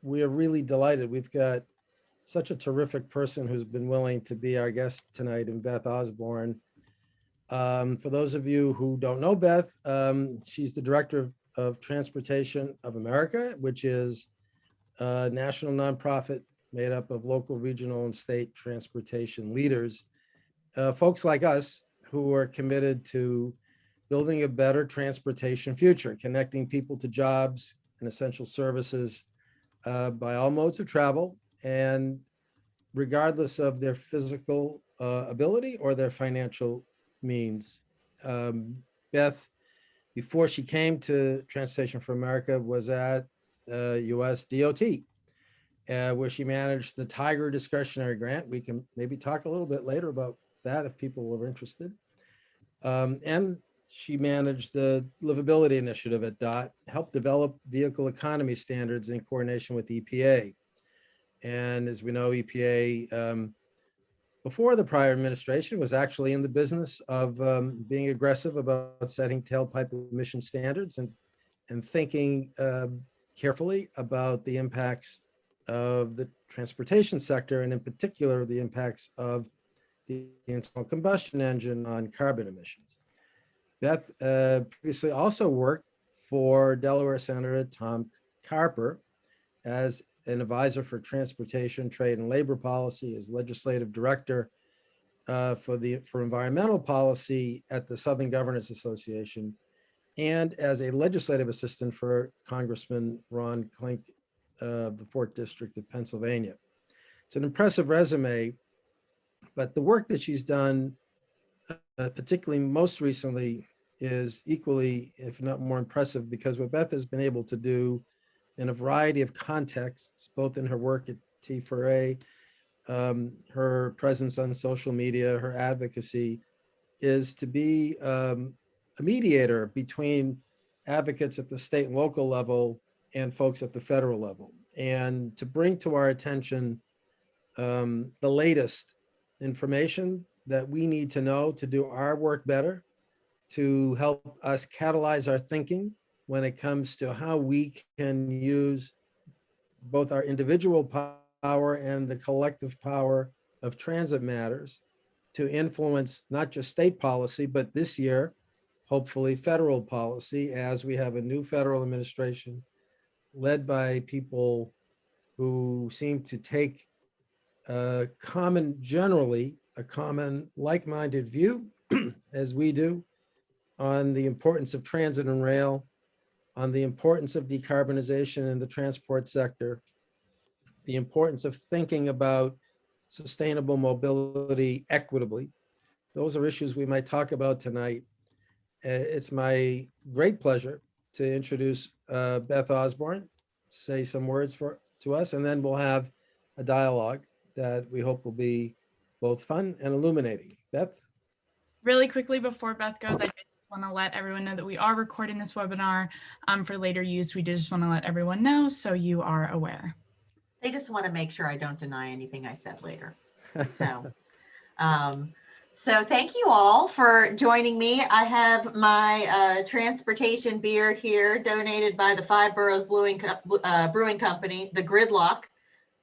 we are really delighted. We've got such a terrific person who's been willing to be our guest tonight in Beth Osborne. For those of you who don't know Beth, she's the Director of Transportation of America, which is a national nonprofit made up of local, regional, and state transportation leaders, folks like us who are committed to building a better transportation future, connecting people to jobs and essential services by all modes of travel, and regardless of their physical ability or their financial means. Beth, before she came to Transportation for America, was at US DOT, where she managed the Tiger discretionary grant. We can maybe talk a little bit later about that if people are interested. And she managed the livability initiative at DOT, helped develop vehicle economy standards in coordination with EPA. And as we know, EPA, before the prior administration, was actually in the business of being aggressive about setting tailpipe emission standards and thinking carefully about the impacts of the transportation sector, and in particular, the impacts of the internal combustion engine on carbon emissions. Beth previously also worked for Delaware Senator Tom Carper as an advisor for transportation, trade, and labor policy, as legislative director for environmental policy at the Southern Governors Association, and as a legislative assistant for Congressman Ron Klink of the 4th District of Pennsylvania. It's an impressive resume, but the work that she's done, particularly most recently, is equally, if not more impressive, because what Beth has been able to do in a variety of contexts, both in her work at T4A, her presence on social media, her advocacy, is to be a mediator between advocates at the state and local level and folks at the federal level, and to bring to our attention the latest information that we need to know to do our work better, to help us catalyze our thinking when it comes to how we can use both our individual power and the collective power of transit matters to influence not just state policy, but this year, hopefully federal policy, as we have a new federal administration led by people who seem to take generally a common like-minded view, as we do, on the importance of transit and rail, on the importance of decarbonization in the transport sector, the importance of thinking about sustainable mobility equitably. Those are issues we might talk about tonight. It's my great pleasure to introduce Beth Osborne, to say some words to us, and then we'll have a dialogue that we hope will be both fun and illuminating. Beth? Really quickly before Beth goes, I just want to let everyone know that we are recording this webinar for later use. We just want to let everyone know so you are aware. They just want to make sure I don't deny anything I said later. So, so thank you all for joining me. I have my transportation beer here, donated by the Five Boroughs Brewing Company, the Gridlock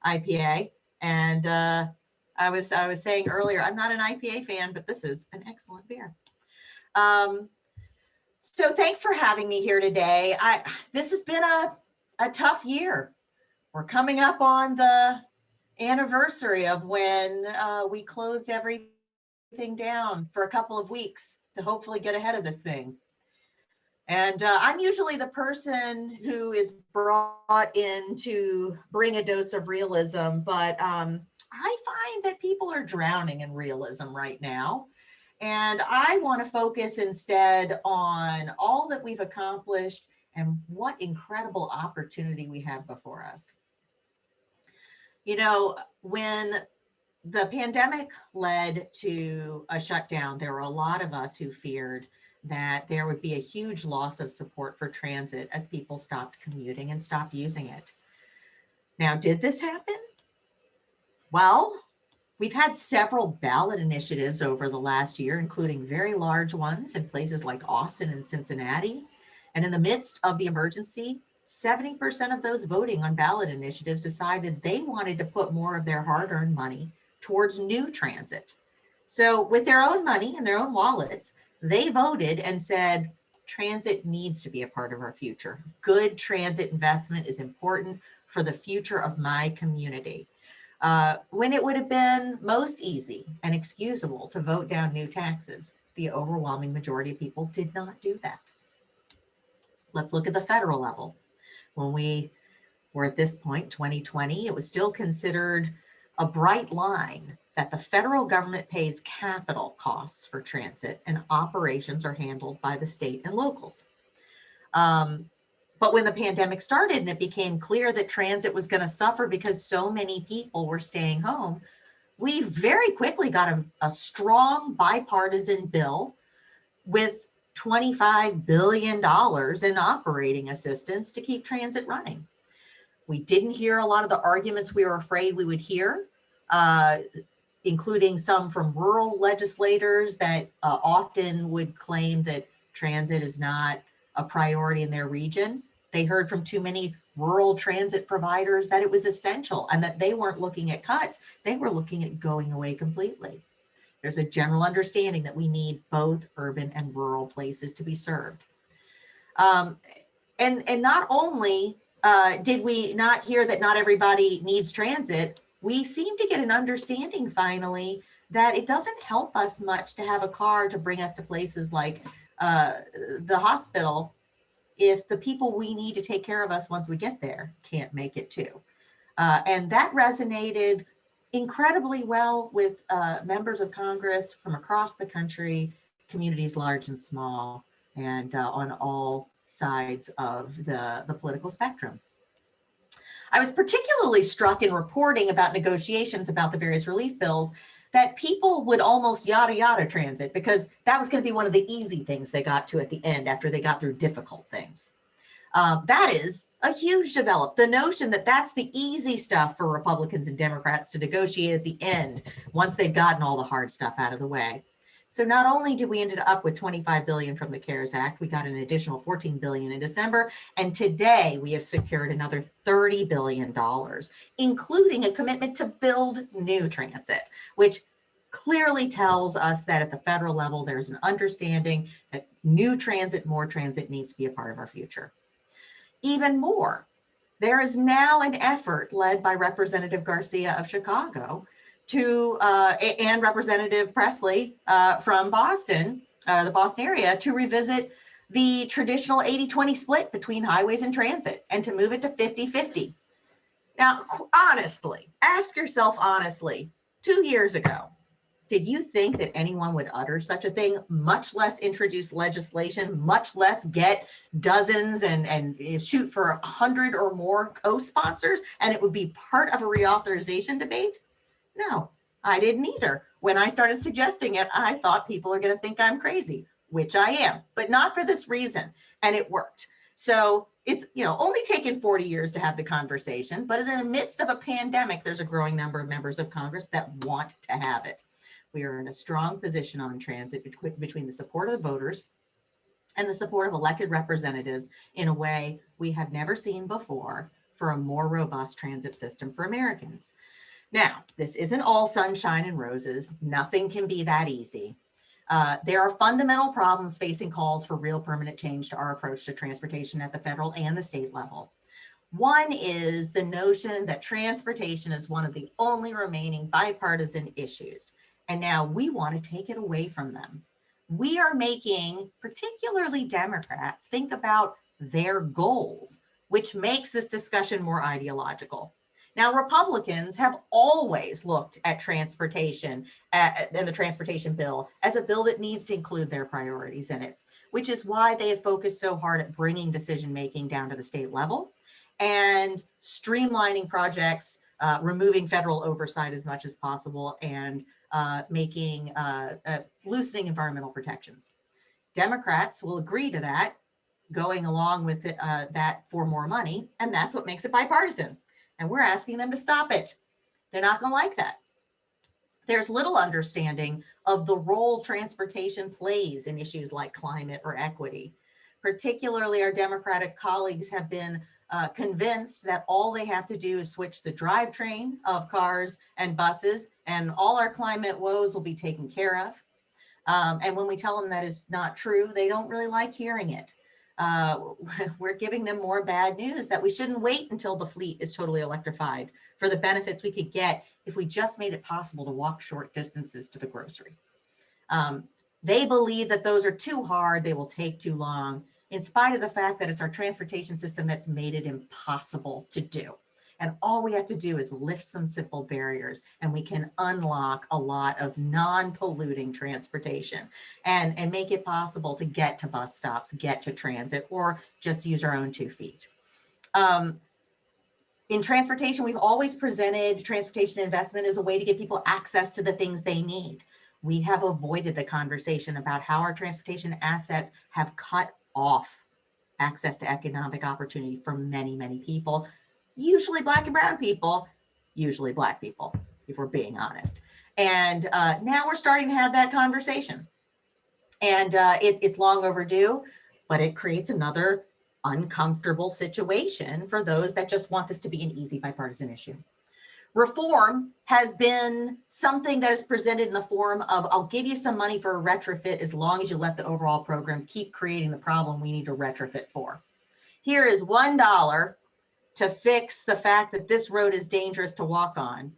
IPA. And I was saying earlier, I'm not an IPA fan, but this is an excellent beer. So thanks for having me here today. This has been a tough year. We're coming up on the anniversary of when we closed everything down for a couple of weeks to hopefully get ahead of this thing. And I'm usually the person who is brought in to bring a dose of realism, but I find that people are drowning in realism right now. And I want to focus instead on all that we've accomplished and what incredible opportunity we have before us. You know, when the pandemic led to a shutdown, there were a lot of us who feared that there would be a huge loss of support for transit as people stopped commuting and stopped using it. Now, did this happen? Well, we've had several ballot initiatives over the last year, including very large ones in places like Austin and Cincinnati. And in the midst of the emergency, 70% of those voting on ballot initiatives decided they wanted to put more of their hard-earned money towards new transit. So with their own money and their own wallets, they voted and said, transit needs to be a part of our future. Good transit investment is important for the future of my community. When it would have been most easy and excusable to vote down new taxes, the overwhelming majority of people did not do that. Let's look at the federal level. When we were at this point, 2020, it was still considered a bright line that the federal government pays capital costs for transit and operations are handled by the state and locals. But when the pandemic started and it became clear that transit was going to suffer because so many people were staying home, we very quickly got a strong bipartisan bill with $25 billion in operating assistance to keep transit running. We didn't hear a lot of the arguments we were afraid we would hear, including some from rural legislators that often would claim that transit is not a priority in their region. They heard from too many rural transit providers that it was essential and that they weren't looking at cuts, they were looking at going away completely. There's a general understanding that we need both urban and rural places to be served. And not only did we not hear that not everybody needs transit, we seem to get an understanding finally that it doesn't help us much to have a car to bring us to places like the hospital if the people we need to take care of us once we get there can't make it too. And that resonated incredibly well with members of Congress from across the country, communities large and small, and on all sides of the political spectrum. I was particularly struck in reporting about negotiations about the various relief bills that people would almost yada yada transit because that was going to be one of the easy things they got to at the end after they got through difficult things. That is a huge development. The notion that that's the easy stuff for Republicans and Democrats to negotiate at the end once they've gotten all the hard stuff out of the way. So not only did we end up with $25 billion from the CARES Act, we got an additional $14 billion in December, and today we have secured another $30 billion, including a commitment to build new transit, which clearly tells us that at the federal level, there's an understanding that new transit, more transit needs to be a part of our future. Even more, there is now an effort led by Representative Garcia of Chicago and Representative Presley from Boston, the Boston area, to revisit the traditional 80-20 split between highways and transit and to move it to 50-50. Now, honestly, ask yourself honestly, 2 years ago, did you think that anyone would utter such a thing, much less introduce legislation, much less get dozens and shoot for 100 or more co-sponsors, and it would be part of a reauthorization debate? No, I didn't either. When I started suggesting it, I thought people are going to think I'm crazy, which I am, but not for this reason. And it worked. So it's only taken 40 years to have the conversation, but in the midst of a pandemic, there's a growing number of members of Congress that want to have it. We are in a strong position on transit between the support of the voters and the support of elected representatives in a way we have never seen before for a more robust transit system for Americans. Now, this isn't all sunshine and roses. Nothing can be that easy. There are fundamental problems facing calls for real permanent change to our approach to transportation at the federal and the state level. One is the notion that transportation is one of the only remaining bipartisan issues, and now we want to take it away from them. We are making, particularly Democrats, think about their goals, which makes this discussion more ideological. Now, Republicans have always looked at transportation and the transportation bill as a bill that needs to include their priorities in it, which is why they have focused so hard at bringing decision-making down to the state level and streamlining projects, removing federal oversight as much as possible, and loosening environmental protections. Democrats will agree to that, going along with that for more money, and that's what makes it bipartisan. And we're asking them to stop it. They're not going to like that. There's little understanding of the role transportation plays in issues like climate or equity. particularly our Democratic colleagues have been convinced that all they have to do is switch the drivetrain of cars and buses, and all our climate woes will be taken care of. And when we tell them that is not true, they don't really like hearing it. We're giving them more bad news, that we shouldn't wait until the fleet is totally electrified for the benefits we could get if we just made it possible to walk short distances to the grocery. They believe that those are too hard, they will take too long, in spite of the fact that it's our transportation system that's made it impossible to do. And all we have to do is lift some simple barriers, and we can unlock a lot of non-polluting transportation and make it possible to get to bus stops, get to transit, or just use our own 2 feet. In transportation, we've always presented transportation investment as a way to give people access to the things they need. We have avoided the conversation about how our transportation assets have cut off access to economic opportunity for many, many people, usually Black and brown people, usually Black people, if we're being honest. And now we're starting to have that conversation. And it's long overdue, but it creates another uncomfortable situation for those that just want this to be an easy bipartisan issue. Reform has been something that is presented in the form of, I'll give you some money for a retrofit as long as you let the overall program keep creating the problem we need to retrofit for. Here is $1 to fix the fact that this road is dangerous to walk on.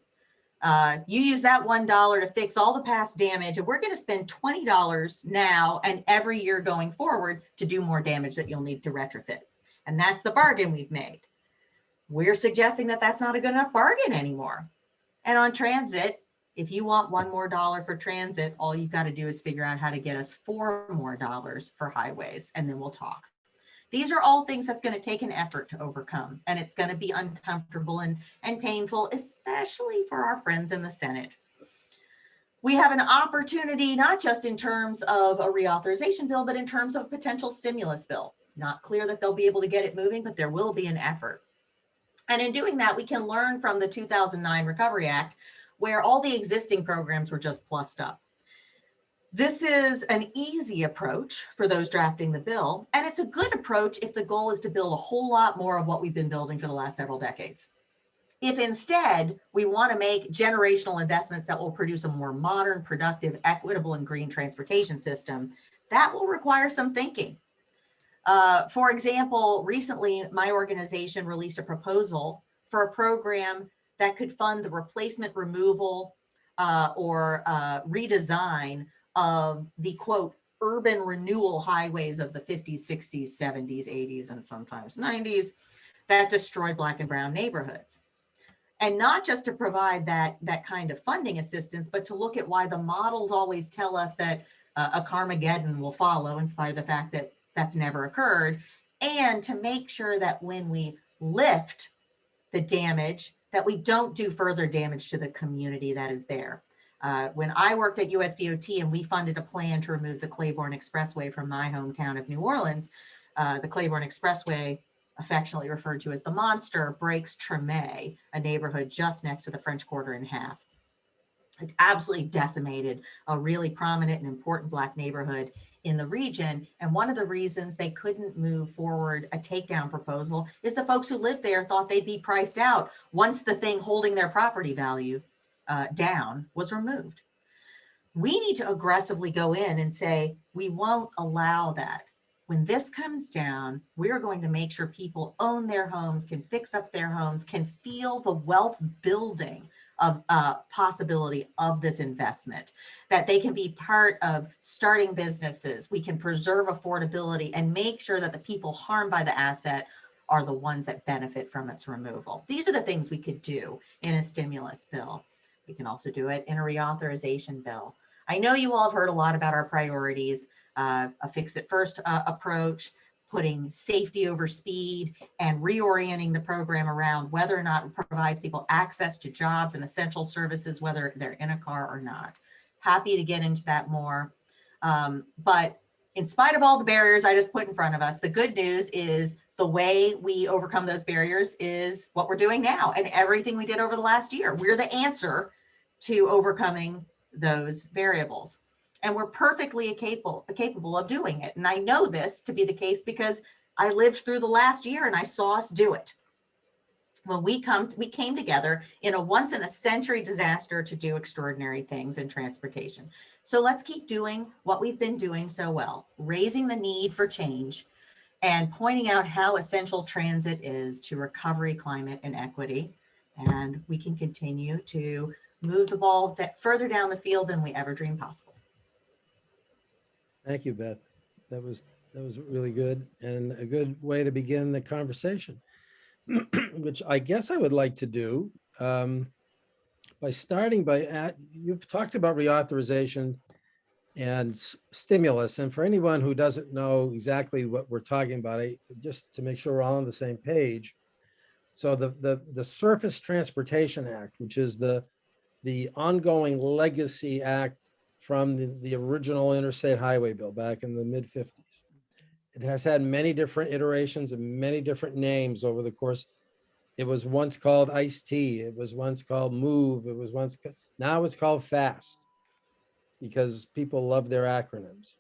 You use that $1 to fix all the past damage, and we're going to spend $20 now and every year going forward to do more damage that you'll need to retrofit. And that's the bargain we've made. We're suggesting that that's not a good enough bargain anymore. And on transit, if you want $1 more for transit, all you've got to do is figure out how to get us $4 more for highways, and then we'll talk. These are all things that's going to take an effort to overcome, and it's going to be uncomfortable and painful, especially for our friends in the Senate. We have an opportunity, not just in terms of a reauthorization bill, but in terms of a potential stimulus bill. Not clear that they'll be able to get it moving, but there will be an effort. And in doing that, we can learn from the 2009 Recovery Act, where all the existing programs were just plussed up. This is an easy approach for those drafting the bill, and it's a good approach if the goal is to build a whole lot more of what we've been building for the last several decades. If instead we want to make generational investments that will produce a more modern, productive, equitable, and green transportation system, that will require some thinking. For example, recently my organization released a proposal for a program that could fund the replacement, removal, or redesign of the quote urban renewal highways of the 50s, 60s, 70s, 80s, and sometimes 90s that destroyed Black and brown neighborhoods. And not just to provide that kind of funding assistance, but to look at why the models always tell us that a Carmageddon will follow, in spite of the fact that that's never occurred, and to make sure that when we lift the damage, that we don't do further damage to the community that is there. When I worked at USDOT and we funded a plan to remove the Claiborne Expressway from my hometown of New Orleans, the Claiborne Expressway, affectionately referred to as the monster, breaks Tremé, a neighborhood just next to the French Quarter, in half. It absolutely decimated a really prominent and important Black neighborhood in the region. And one of the reasons they couldn't move forward a takedown proposal is the folks who lived there thought they'd be priced out once the thing holding their property value down was removed. We need to aggressively go in and say, we won't allow that. When this comes down, we're going to make sure people own their homes, can fix up their homes, can feel the wealth building of possibility of this investment, that they can be part of starting businesses. We can preserve affordability and make sure that the people harmed by the asset are the ones that benefit from its removal. These are the things we could do in a stimulus bill. We can also do it in a reauthorization bill. I know you all have heard a lot about our priorities, a fix-it-first approach, putting safety over speed, and reorienting the program around whether or not it provides people access to jobs and essential services, whether they're in a car or not. Happy to get into that more. But in spite of all the barriers I just put in front of us, the good news is the way we overcome those barriers is what we're doing now, and everything we did over the last year. We're the answer to overcoming those variables. And we're perfectly capable of doing it. And I know this to be the case because I lived through the last year and I saw us do it. When we came together in a once in a century disaster to do extraordinary things in transportation. So let's keep doing what we've been doing so well, raising the need for change and pointing out how essential transit is to recovery, climate, and equity. And we can continue to move the ball further down the field than we ever dreamed possible. Thank you, Beth. That was really good and a good way to begin the conversation, which I guess I would like to do by starting by, you've talked about reauthorization and stimulus. And for anyone who doesn't know exactly what we're talking about, just to make sure we're all on the same page. So the Surface Transportation Act, which is the ongoing legacy act from the original Interstate Highway Bill back in the mid-50s. It has had many different iterations and many different names over the course. It was once called ICE-T. It was once called MOVE. It was once, now it's called FAST because people love their acronyms.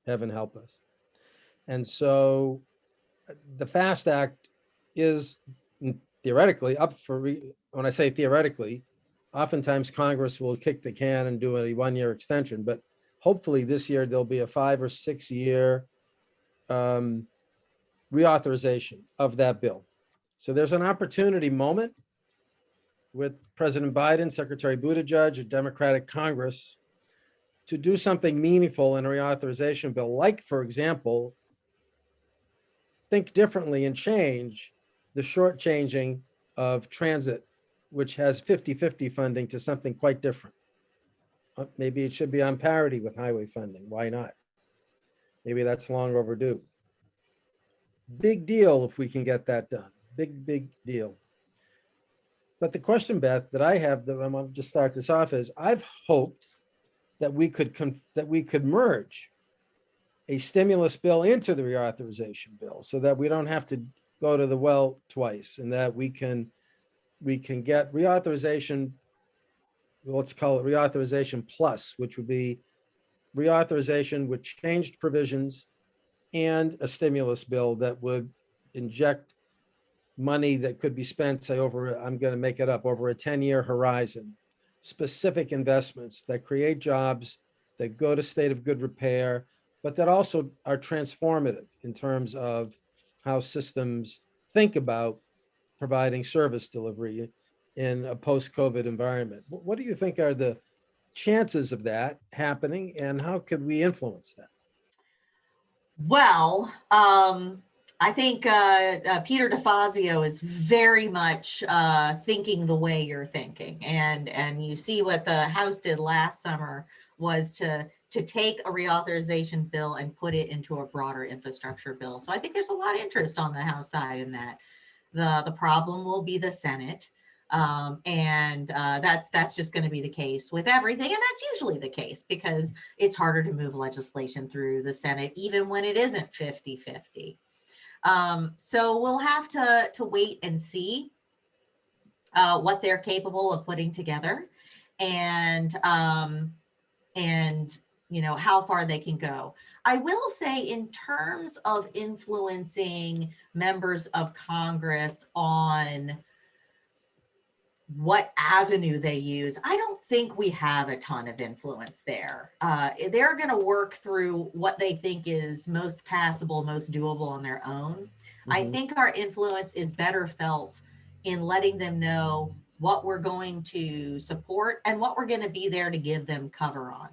Heaven help us. And so the FAST Act is theoretically up for, when I say theoretically, oftentimes Congress will kick the can and do a 1-year extension, but hopefully this year there'll be a 5 or 6 year reauthorization of that bill. So there's an opportunity moment with President Biden, Secretary Buttigieg, a Democratic Congress to do something meaningful in a reauthorization bill, like, for example, think differently and change the shortchanging of transit, which has 50-50 funding, to something quite different. Maybe it should be on parity with highway funding. Why not? Maybe that's long overdue. Big deal if we can get that done. Big deal. But the question, Beth, that I have, that I'm going to just start this off, is I've hoped that we could merge a stimulus bill into the reauthorization bill so that we don't have to go to the well twice, and that we can get reauthorization, let's call it reauthorization plus, which would be reauthorization with changed provisions and a stimulus bill that would inject money that could be spent, say, over, I'm going to make it up, over a 10-year horizon, specific investments that create jobs, that go to state of good repair, but that also are transformative in terms of how systems think about providing service delivery in a post-COVID environment. What do you think are the chances of that happening, and how could we influence that? Well, I think Peter DeFazio is very much thinking the way you're thinking, and you see what the House did last summer was to take a reauthorization bill and put it into a broader infrastructure bill. So I think there's a lot of interest on the House side in that. The problem will be the Senate, and that's just going to be the case with everything, and that's usually the case because it's harder to move legislation through the Senate even when it isn't 50-50. So we'll have to wait and see what they're capable of putting together, and you know, how far they can go. I will say, in terms of influencing members of Congress on what avenue they use, I don't think we have a ton of influence there. They're going to work through what they think is most passable, most doable on their own. I think our influence is better felt in letting them know what we're going to support and what we're going to be there to give them cover on.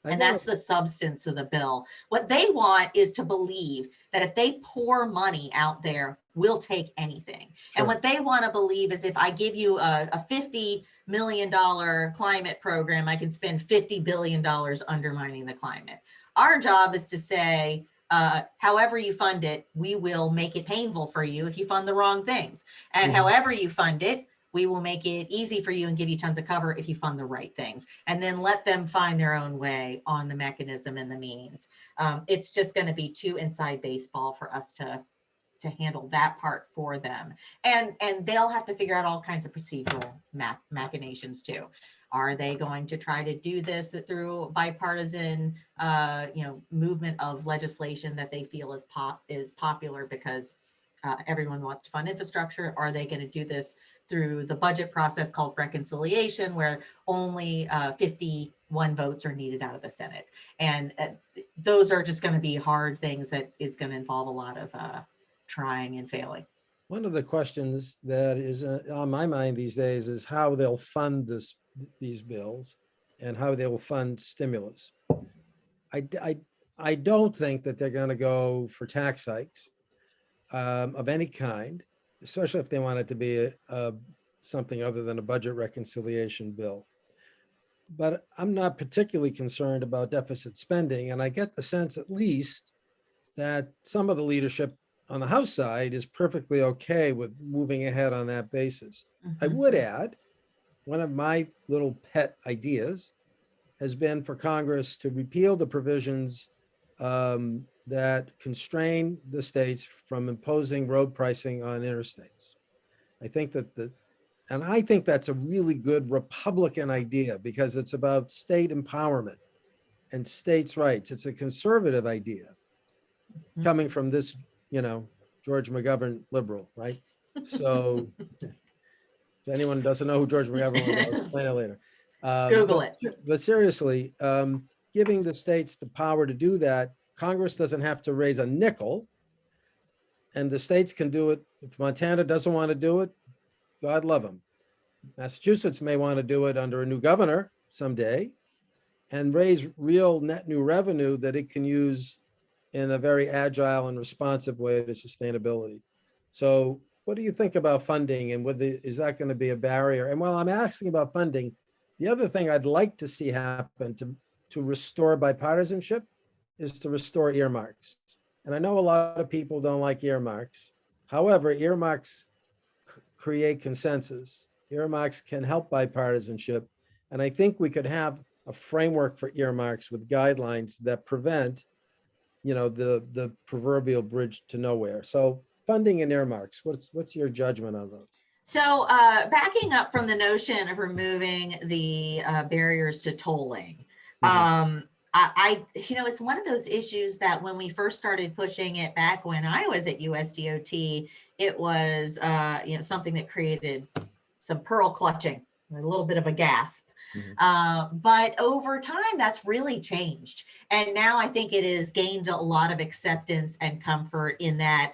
And that's the substance of the bill. What they want is to believe that if they pour money out there, we'll take anything. Sure. And what they want to believe is, if I give you a $50 million climate program, I can spend $50 billion undermining the climate. Our job is to say, however you fund it, we will make it painful for you if you fund the wrong things. And however you fund it, we will make it easy for you and give you tons of cover if you fund the right things, and then let them find their own way on the mechanism and the means. It's just going to be too inside baseball for us to handle that part for them. And they'll have to figure out all kinds of procedural machinations too. Are they going to try to do this through bipartisan, movement of legislation that they feel is popular because everyone wants to fund infrastructure? Are they going to do this through the budget process called reconciliation, where only 51 votes are needed out of the Senate? And those are just going to be hard things that is going to involve a lot of trying and failing. One of the questions that is on my mind these days is how they'll fund these bills and how they will fund stimulus. I don't think that they're going to go for tax hikes of any kind, especially if they want it to be something other than a budget reconciliation bill. But I'm not particularly concerned about deficit spending, and I get the sense at least that some of the leadership on the House side is perfectly okay with moving ahead on that basis. I would add, one of my little pet ideas has been for Congress to repeal the provisions that constrain the states from imposing road pricing on interstates. I think that's a really good Republican idea because it's about state empowerment and states' rights. It's a conservative idea coming from this, George McGovern liberal, right? So if anyone doesn't know who George McGovern was, I'll explain it later. Google it. But seriously, giving the states the power to do that, Congress doesn't have to raise a nickel, and the states can do it. If Montana doesn't want to do it, God love them. Massachusetts may want to do it under a new governor someday and raise real net new revenue that it can use in a very agile and responsive way to sustainability. So what do you think about funding, and is that going to be a barrier? And while I'm asking about funding, the other thing I'd like to see happen to restore bipartisanship is to restore earmarks. And I know a lot of people don't like earmarks. However, earmarks create consensus. Earmarks can help bipartisanship. And I think we could have a framework for earmarks with guidelines that prevent, the proverbial bridge to nowhere. So funding and earmarks, what's your judgment on those? So backing up from the notion of removing the barriers to tolling, it's one of those issues that when we first started pushing it back when I was at USDOT, it was, something that created some pearl clutching, a little bit of a gasp. But over time, that's really changed. And now I think it has gained a lot of acceptance and comfort in that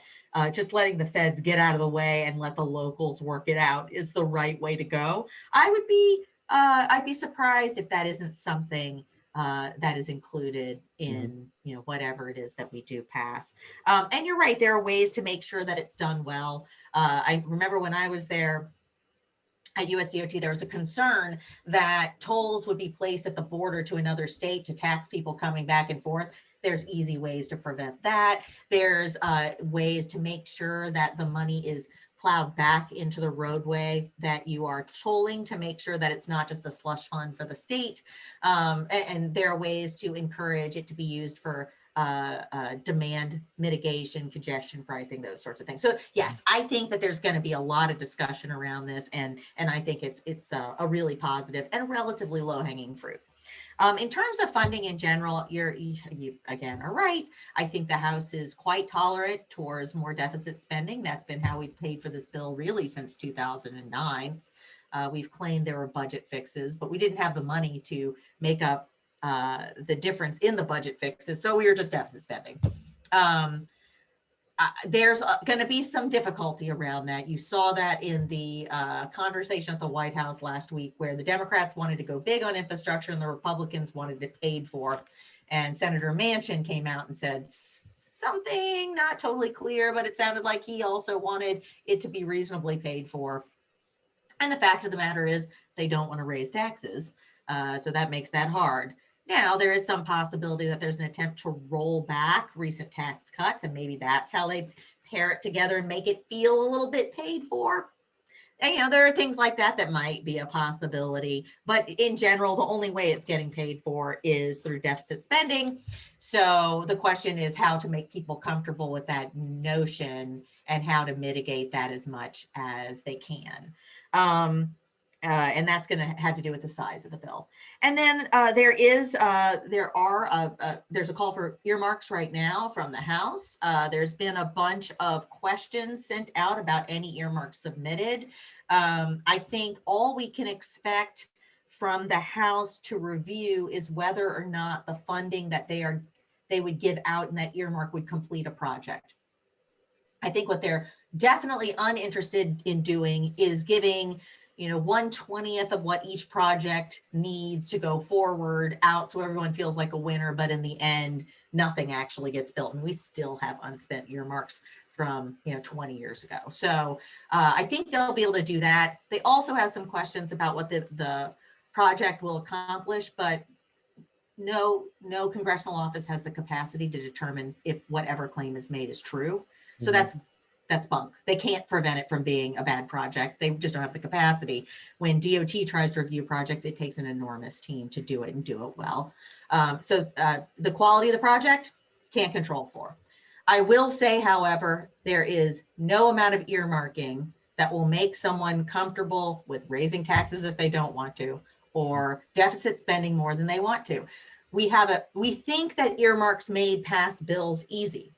just letting the feds get out of the way and let the locals work it out is the right way to go. I'd be surprised if that isn't something that is included in whatever it is that we do pass. And you're right, there are ways to make sure that it's done well. I remember when I was there at USDOT, there was a concern that tolls would be placed at the border to another state to tax people coming back and forth. There's easy ways to prevent that. There's ways to make sure that the money is plowed back into the roadway that you are tolling, to make sure that it's not just a slush fund for the state. And there are ways to encourage it to be used for demand mitigation, congestion pricing, those sorts of things. So yes, I think that there's going to be a lot of discussion around this, and I think it's a really positive and a relatively low-hanging fruit. In terms of funding in general, you again are right. I think the House is quite tolerant towards more deficit spending. That's been how we've paid for this bill really since 2009. We've claimed there were budget fixes, but we didn't have the money to make up the difference in the budget fixes. So we were just deficit spending. There's going to be some difficulty around that. You saw that in the conversation at the White House last week, where the Democrats wanted to go big on infrastructure and the Republicans wanted it paid for. And Senator Manchin came out and said something not totally clear, but it sounded like he also wanted it to be reasonably paid for. And the fact of the matter is they don't want to raise taxes. So that makes that hard. Now, there is some possibility that there's an attempt to roll back recent tax cuts, and maybe that's how they pair it together and make it feel a little bit paid for. And, there are things like that that might be a possibility. But in general, the only way it's getting paid for is through deficit spending. So the question is how to make people comfortable with that notion and how to mitigate that as much as they can. And that's going to have to do with the size of the bill. And then there's a call for earmarks right now from the House. There's been a bunch of questions sent out about any earmarks submitted. I think all we can expect from the House to review is whether or not the funding that they would give out in that earmark would complete a project. I think what they're definitely uninterested in doing is giving 1/20th of what each project needs to go forward out so everyone feels like a winner, but in the end, nothing actually gets built. And we still have unspent earmarks from 20 years ago. So I think they'll be able to do that. They also have some questions about what the project will accomplish, but no congressional office has the capacity to determine if whatever claim is made is true. So that's bunk. They can't prevent it from being a bad project. They just don't have the capacity. When DOT tries to review projects, it takes an enormous team to do it and do it well. So the quality of the project can't control for. I will say, however, there is no amount of earmarking that will make someone comfortable with raising taxes if they don't want to, or deficit spending more than they want to. We think that earmarks made past bills easy.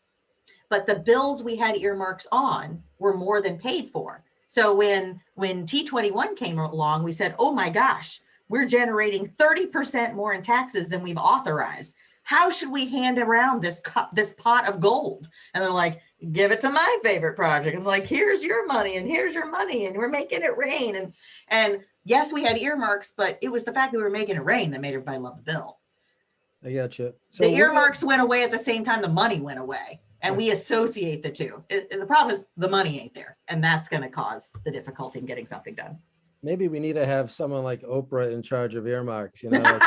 But the bills we had earmarks on were more than paid for. So when T21 came along, we said, oh my gosh, we're generating 30% more in taxes than we've authorized. How should we hand around this pot of gold? And they're like, give it to my favorite project. I'm like, here's your money and here's your money and we're making it rain. And yes, we had earmarks, but it was the fact that we were making it rain that made everybody love the bill. I got you. So the earmarks went away at the same time the money went away. And we associate the two. The problem is the money ain't there. And that's going to cause the difficulty in getting something done. Maybe we need to have someone like Oprah in charge of earmarks. Like,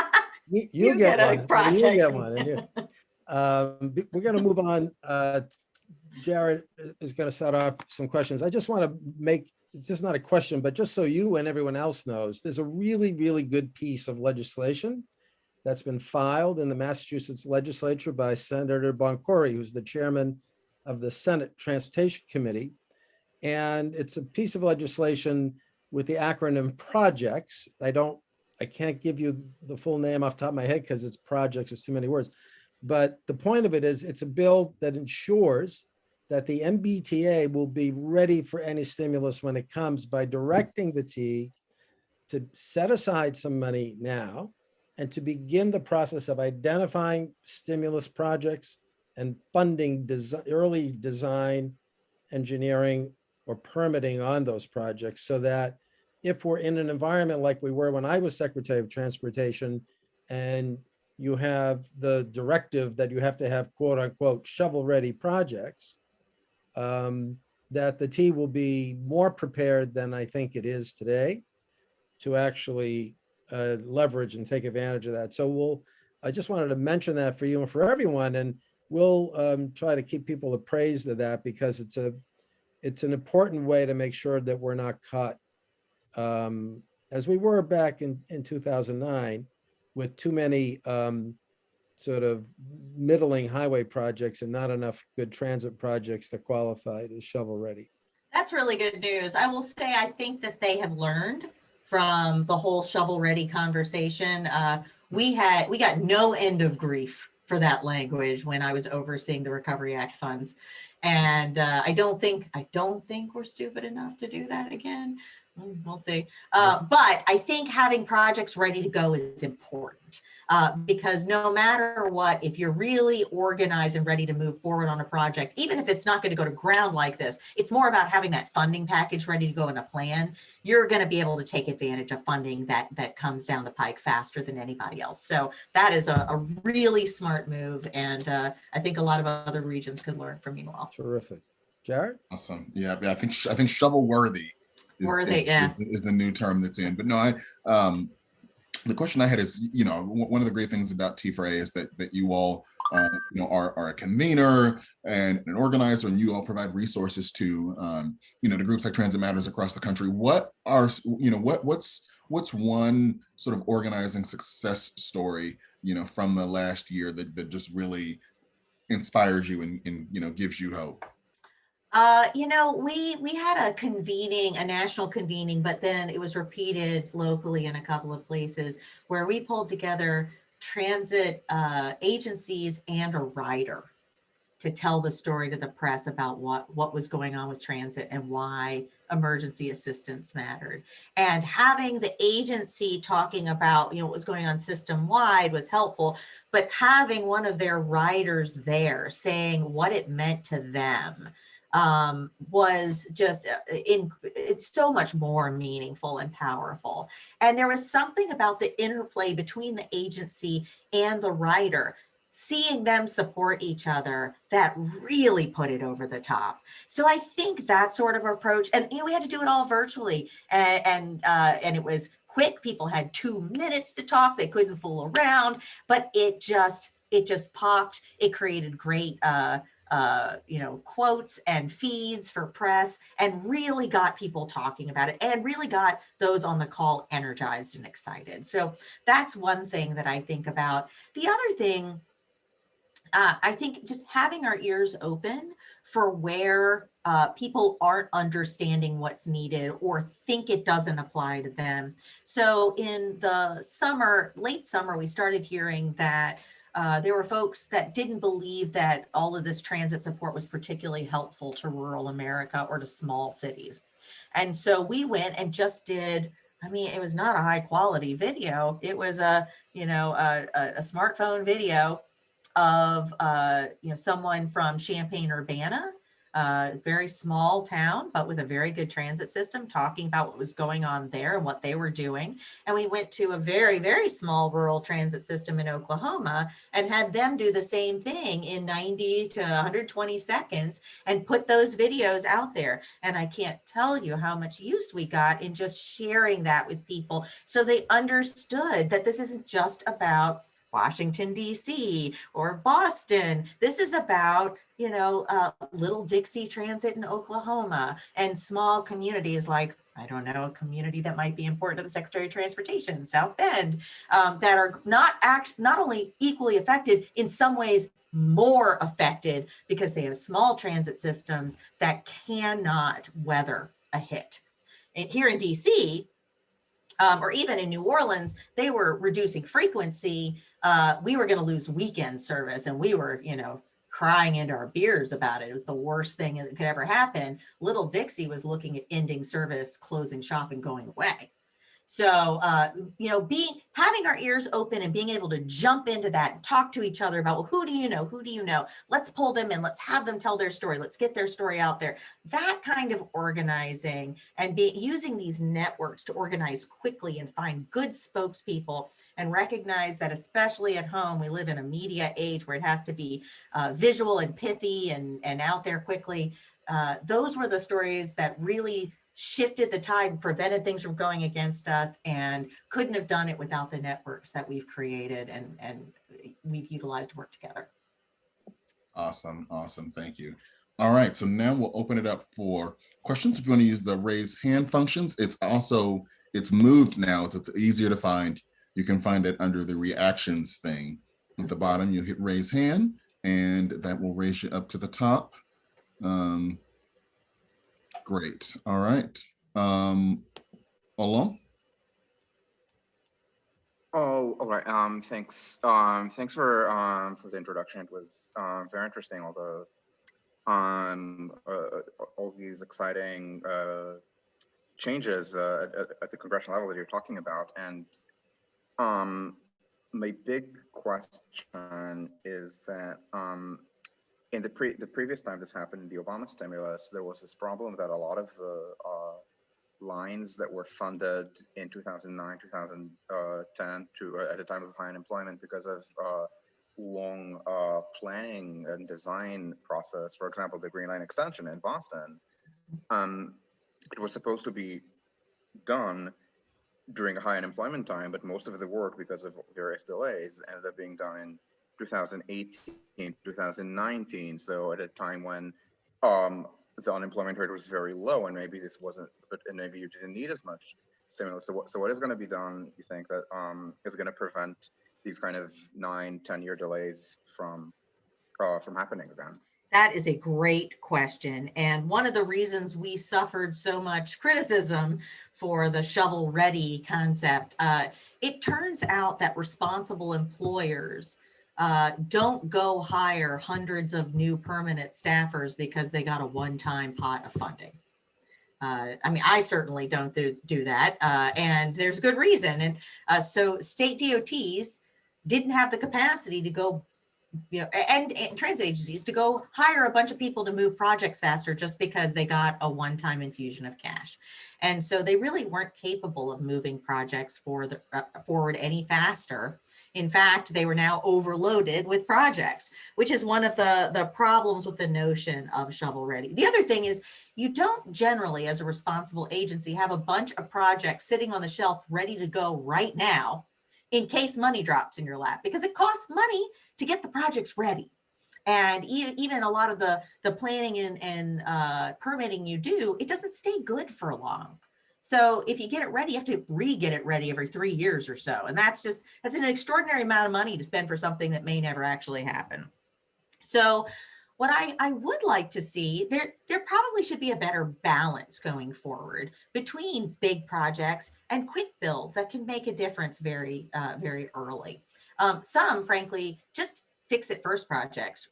you get one. Project. You get one. We're going to move on. Jared is going to start off some questions. I just want to make, just not a question, but just so you and everyone else knows, there's a really, really good piece of legislation that's been filed in the Massachusetts legislature by Senator Boncory, who's the chairman of the Senate Transportation Committee. And it's a piece of legislation with the acronym projects. I can't give you the full name off the top of my head because it's projects, it's too many words. But the point of it is it's a bill that ensures that the MBTA will be ready for any stimulus when it comes by directing the T to set aside some money now and to begin the process of identifying stimulus projects and funding early design, engineering, or permitting on those projects, so that if we're in an environment like we were when I was Secretary of Transportation, and you have the directive that you have to have quote unquote shovel-ready projects, that the T will be more prepared than I think it is today to actually leverage and take advantage of that. So I just wanted to mention that for you and for everyone, and we'll try to keep people appraised of that, because it's an important way to make sure that we're not caught as we were back in 2009 with too many sort of middling highway projects and not enough good transit projects that qualified as shovel ready. That's really good news. I will say, I think that they have learned from the whole shovel ready conversation. We got no end of grief for that language when I was overseeing the Recovery Act funds. And I don't think we're stupid enough to do that again. We'll see. But I think having projects ready to go is important, because no matter what, if you're really organized and ready to move forward on a project, even if it's not going to go to ground like this, it's more about having that funding package ready to go in a plan. You're going to be able to take advantage of funding that comes down the pike faster than anybody else. So that is a really smart move. And I think a lot of other regions could learn from you all. Terrific. Jared? Awesome. Yeah, I think shovel worthy is the new term that's in. But no, the question I had is, one of the great things about T4A is that you all, are a convener and an organizer, and you all provide resources to, to groups like Transit Matters across the country. What are, what's one sort of organizing success story, from the last year that just really inspires you and gives you hope? You know, we had a national convening, but then it was repeated locally in a couple of places where we pulled together transit agencies and a rider to tell the story to the press about what was going on with transit and why emergency assistance mattered. And having the agency talking about, what was going on system wide was helpful, but having one of their riders there saying what it meant to them was just it's so much more meaningful and powerful. And there was something about the interplay between the agency and the rider, seeing them support each other, that really put it over the top. So I think that sort of approach, and we had to do it all virtually, and it was quick. People had 2 minutes to talk. They couldn't fool around, but it just popped. It created great quotes and feeds for press, and really got people talking about it, and really got those on the call energized and excited. So that's one thing that I think about. The other thing, I think just having our ears open for where people aren't understanding what's needed or think it doesn't apply to them. So in the summer, late summer, we started hearing that there were folks that didn't believe that all of this transit support was particularly helpful to rural America or to small cities. And so we went and just did, it was not a high quality video. It was a smartphone video of someone from Champaign-Urbana, very small town, but with a very good transit system, talking about what was going on there and what they were doing. And we went to a very, very small rural transit system in Oklahoma and had them do the same thing in 90 to 120 seconds and put those videos out there. And I can't tell you how much use we got in just sharing that with people, so they understood that this isn't just about Washington, D.C. or Boston. This is about, Little Dixie Transit in Oklahoma and small communities like, I don't know, a community that might be important to the Secretary of Transportation, South Bend, that are not only equally affected, in some ways more affected, because they have small transit systems that cannot weather a hit. And here in DC, or even in New Orleans, they were reducing frequency. We were going to lose weekend service, and we were, crying into our beers about it. It was the worst thing that could ever happen. Little Dixie was looking at ending service, closing shop, and going away. So, having our ears open and being able to jump into that and talk to each other about, well, who do you know? Who do you know? Let's pull them in. Let's have them tell their story. Let's get their story out there. That kind of organizing and using these networks to organize quickly and find good spokespeople, and recognize that, especially at home, we live in a media age where it has to be visual and pithy and out there quickly. Those were the stories that really shifted the tide, prevented things from going against us, and couldn't have done it without the networks that we've created and we've utilized to work together. Awesome. Thank you. All right, so now we'll open it up for questions. If you want to use the raise hand functions, it's moved now, so it's easier to find. You can find it under the reactions thing. At the bottom, you hit raise hand, and that will raise you up to the top. Great. All right. Alon? Oh, all right. Thanks. Thanks for the introduction. It was very interesting. All these exciting changes at the congressional level that you're talking about. And my big question is that in the previous time this happened, in the Obama stimulus, there was this problem that a lot of the lines that were funded in 2009, 2010 at a time of high unemployment, because of long planning and design process. For example, the Green Line extension in Boston, it was supposed to be done during a high unemployment time, but most of the work, because of various delays, ended up being done in 2018, 2019. So at a time when the unemployment rate was very low, and maybe this wasn't, and maybe you didn't need as much stimulus. So what is going to be done, you think, that is going to prevent these kind of 9-10 year delays from happening again? That is a great question. And one of the reasons we suffered so much criticism for the shovel ready concept, it turns out that responsible employers don't go hire hundreds of new permanent staffers because they got a one-time pot of funding. I mean, I certainly don't do that, and there's good reason. And so state DOTs didn't have the capacity to go, and transit agencies to go hire a bunch of people to move projects faster just because they got a one-time infusion of cash. And so they really weren't capable of moving projects forward any faster. In fact, they were now overloaded with projects, which is one of the problems with the notion of shovel ready. The other thing is you don't generally, as a responsible agency, have a bunch of projects sitting on the shelf ready to go right now in case money drops in your lap, because it costs money to get the projects ready. And even a lot of the planning and permitting you do, it doesn't stay good for long. So if you get it ready, you have to re-get it ready every 3 years or so. And that's an extraordinary amount of money to spend for something that may never actually happen. So what I would like to see, there probably should be a better balance going forward between big projects and quick builds that can make a difference very early. Some, frankly, just fix it first projects,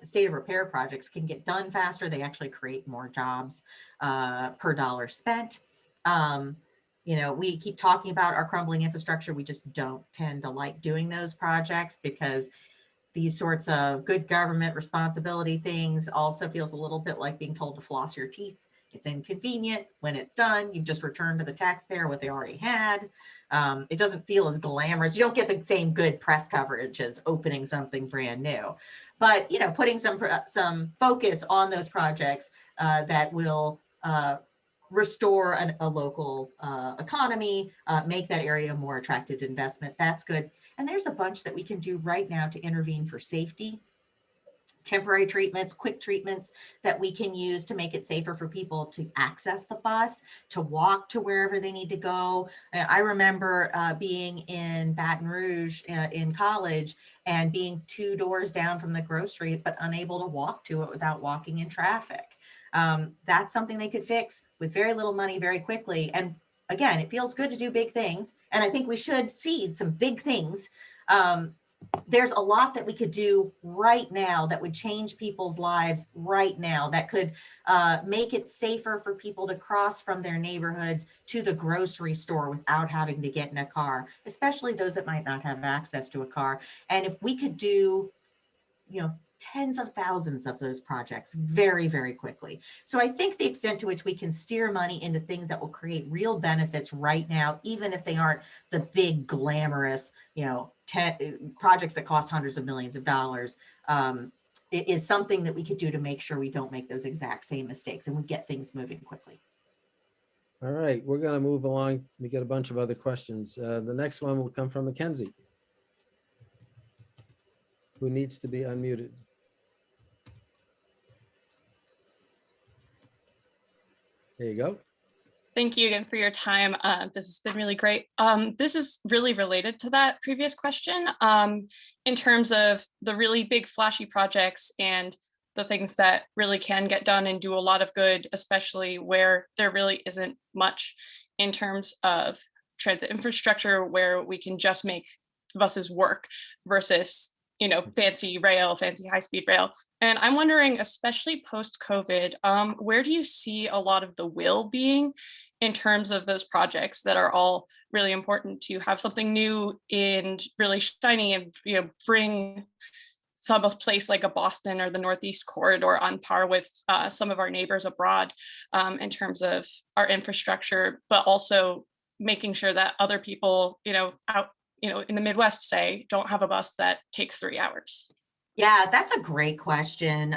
state of repair projects can get done faster. They actually create more jobs per dollar spent. We keep talking about our crumbling infrastructure. We just don't tend to like doing those projects because these sorts of good government responsibility things also feels a little bit like being told to floss your teeth. It's inconvenient. When it's done, you've just returned to the taxpayer what they already had. It doesn't feel as glamorous. You don't get the same good press coverage as opening something brand new. But putting some focus on those projects that will restore a local economy, make that area a more attractive investment. That's good. And there's a bunch that we can do right now to intervene for safety. Temporary treatments, quick treatments that we can use to make it safer for people to access the bus, to walk to wherever they need to go. I remember being in Baton Rouge in college and being 2 doors down from the grocery, but unable to walk to it without walking in traffic. That's something they could fix with very little money very quickly. And again, it feels good to do big things. And I think we should seed some big things. There's a lot that we could do right now that would change people's lives right now, that could make it safer for people to cross from their neighborhoods to the grocery store without having to get in a car, especially those that might not have access to a car. And if we could do, tens of thousands of those projects very, very quickly. So I think the extent to which we can steer money into things that will create real benefits right now, even if they aren't the big glamorous, projects that cost hundreds of millions of dollars, it is something that we could do to make sure we don't make those exact same mistakes and we get things moving quickly. All right, we're going to move along. We get a bunch of other questions. The next one will come from Mackenzie, who needs to be unmuted. There you go. Thank you again for your time. This has been really great. This is really related to that previous question in terms of the really big flashy projects and the things that really can get done and do a lot of good, especially where there really isn't much in terms of transit infrastructure where we can just make buses work versus, fancy rail, fancy high-speed rail. And I'm wondering, especially post-COVID, where do you see a lot of the will being in terms of those projects that are all really important to have something new and really shiny and bring some place like a Boston or the Northeast Corridor on par with some of our neighbors abroad in terms of our infrastructure, but also making sure that other people, out in the Midwest, say, don't have a bus that takes 3 hours? Yeah, that's a great question.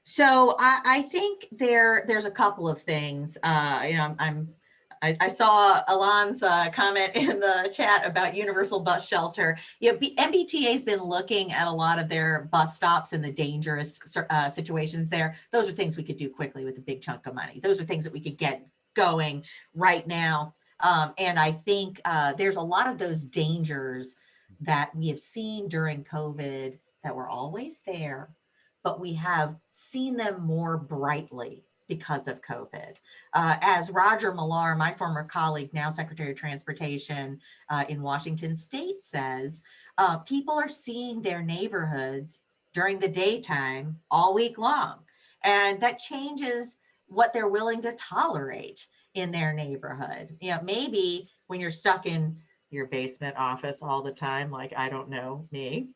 So I think there's a couple of things. I saw Alon's comment in the chat about universal bus shelter. MBTA has been looking at a lot of their bus stops and the dangerous situations there. Those are things we could do quickly with a big chunk of money. Those are things that we could get going right now. And I think there's a lot of those dangers that we have seen during COVID that were always there, but we have seen them more brightly because of COVID. As Roger Millar, my former colleague, now Secretary of Transportation in Washington State, says, people are seeing their neighborhoods during the daytime all week long. And that changes what they're willing to tolerate in their neighborhood. You know, maybe when you're stuck in your basement office all the time, like, I don't know, me,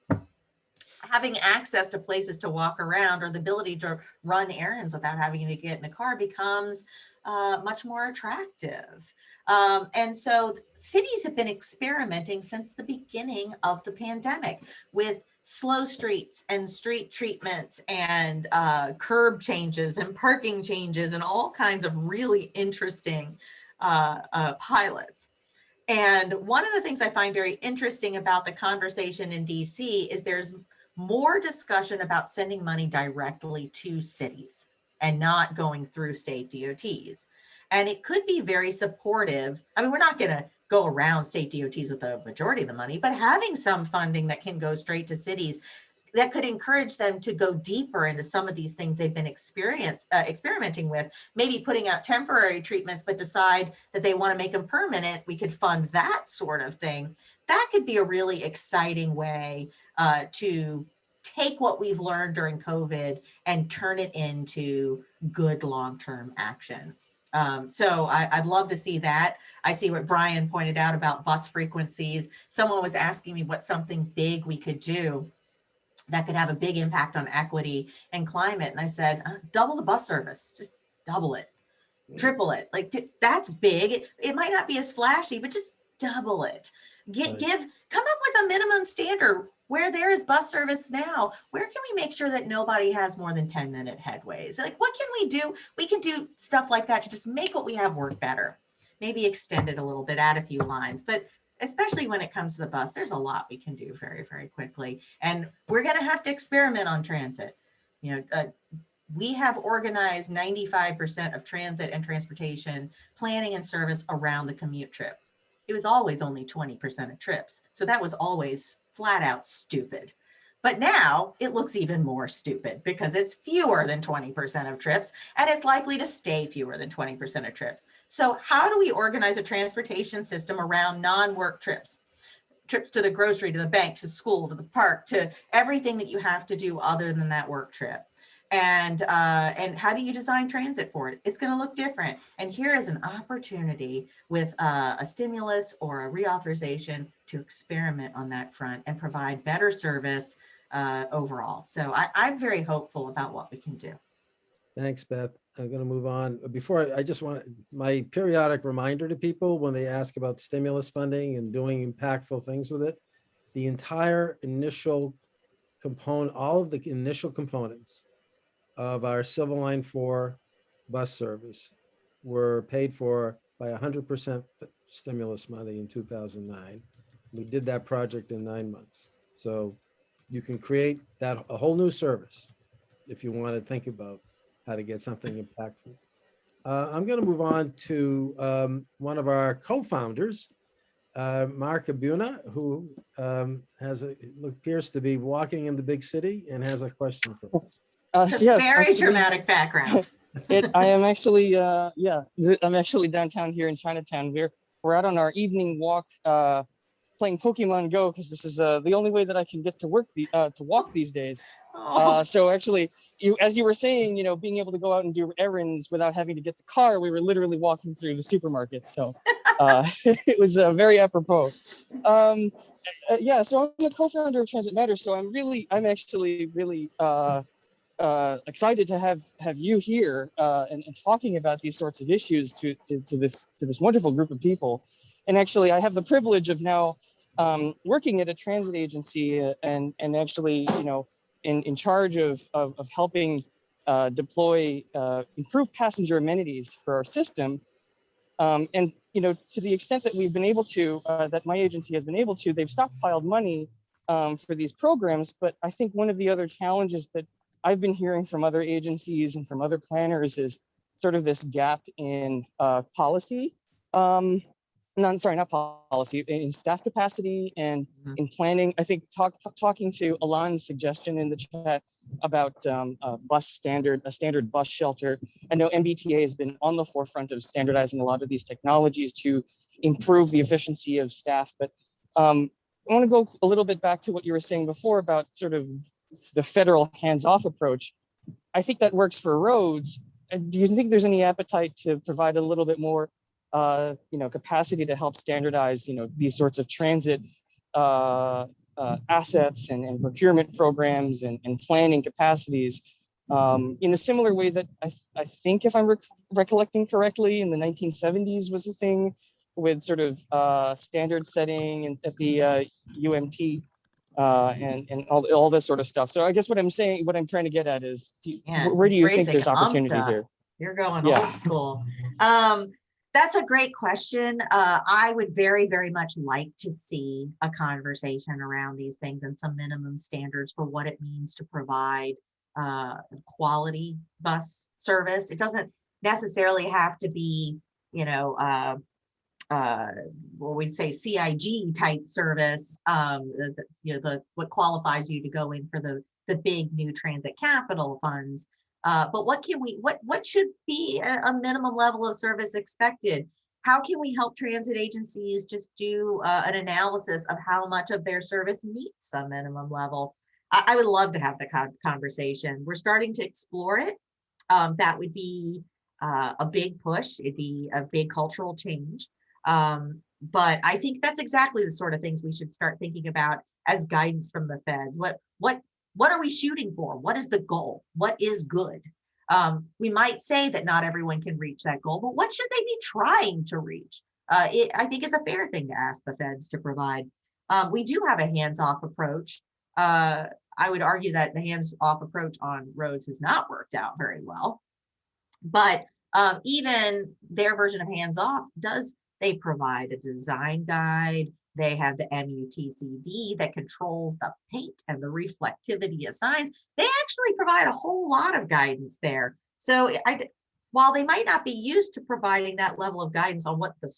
having access to places to walk around or the ability to run errands without having to get in a car becomes much more attractive. And so cities have been experimenting since the beginning of the pandemic with slow streets and street treatments and curb changes and parking changes and all kinds of really interesting pilots. And one of the things I find very interesting about the conversation in DC is there's more discussion about sending money directly to cities and not going through state DOTs. And it could be very supportive. I mean, we're not going to go around state DOTs with the majority of the money, but having some funding that can go straight to cities that could encourage them to go deeper into some of these things they've been experimenting with, maybe putting out temporary treatments, but decide that they want to make them permanent. We could fund that sort of thing. That could be a really exciting way to take what we've learned during COVID and turn it into good long-term action. So I'd love to see that. I see what Brian pointed out about bus frequencies. Someone was asking me what something big we could do that could have a big impact on equity and climate. And I said, double the bus service, just double it, triple it. Like, that's big. It might not be as flashy, but just double it. Come up with a minimum standard. Where there is bus service now, where can we make sure that nobody has more than 10-minute headways? Like, what can we do? We can do stuff like that to just make what we have work better. Maybe extend it a little bit, add a few lines, but especially when it comes to the bus, there's a lot we can do very, very quickly. And we're going to have to experiment on transit. You know, we have organized 95% of transit and transportation planning and service around the commute trip. It was always only 20% of trips. So that was always flat out stupid. But now it looks even more stupid because it's fewer than 20% of trips, and it's likely to stay fewer than 20% of trips. So how do we organize a transportation system around non-work trips? Trips to the grocery, to the bank, to school, to the park, to everything that you have to do other than that work trip. And how do you design transit for it? It's going to look different. And here is an opportunity with a stimulus or a reauthorization to experiment on that front and provide better service overall. So I'm very hopeful about what we can do. Thanks, Beth. I'm going to move on. Before I just want my periodic reminder to people when they ask about stimulus funding and doing impactful things with it, the entire initial component, all of the initial components of our Silver Line 4 bus service were paid for by 100% stimulus money in 2009. We did that project in 9 months. So you can create that a whole new service if you want to think about how to get something impactful. I'm going to move on to one of our co-founders, Mark Abuna, who appears to be walking in the big city and has a question for us. Yes, very dramatic background. I am actually, I'm actually downtown here in Chinatown. We're out on our evening walk, playing Pokemon Go because this is the only way that I can get to work to walk these days. So actually, as you were saying, you know, being able to go out and do errands without having to get the car, we were literally walking through the supermarket. So it was very apropos. Yeah, so I'm the co-founder of Transit Matters. So I'm actually really excited to have you here and talking about these sorts of issues to this wonderful group of people. And actually, I have the privilege of now working at a transit agency and actually, you know, in charge of helping deploy improved passenger amenities for our system. And, you know, to the extent that we've been able to, that my agency has been able to, they've stockpiled money for these programs. But I think one of the other challenges that I've been hearing from other agencies and from other planners is sort of this gap in policy. no, I'm sorry, not policy, in staff capacity and in planning. I think talking to Alon's suggestion in the chat about a standard bus shelter. I know MBTA has been on the forefront of standardizing a lot of these technologies to improve the efficiency of staff. But I want to go a little bit back to what you were saying before about sort of the federal hands-off approach. I think that works for roads. Do you think there's any appetite to provide a little bit more capacity to help standardize, these sorts of transit assets and procurement programs and planning capacities in a similar way that I think, if I'm recollecting correctly, in the 1970s was a thing with sort of standard setting and at the UMT and all this sort of stuff. So I guess what I'm trying to get at is, where do you think there's opportunity here? You're going old school. That's a great question. I would very, very much like to see a conversation around these things and some minimum standards for what it means to provide quality bus service. It doesn't necessarily have to be, what we'd say CIG type service, what qualifies you to go in for the big new transit capital funds. But what should be a minimum level of service expected? How can we help transit agencies just do an analysis of how much of their service meets a minimum level? I would love to have the conversation. We're starting to explore it. That would be a big push. It'd be a big cultural change. But I think that's exactly the sort of things we should start thinking about as guidance from the feds. What are we shooting for? What is the goal? What is good? We might say that not everyone can reach that goal, but what should they be trying to reach? I think is a fair thing to ask the feds to provide. We do have a hands-off approach. I would argue that the hands-off approach on roads has not worked out very well. But even their version of hands-off they provide a design guide. They have the MUTCD that controls the paint and the reflectivity of signs. They actually provide a whole lot of guidance there. So while they might not be used to providing that level of guidance on what the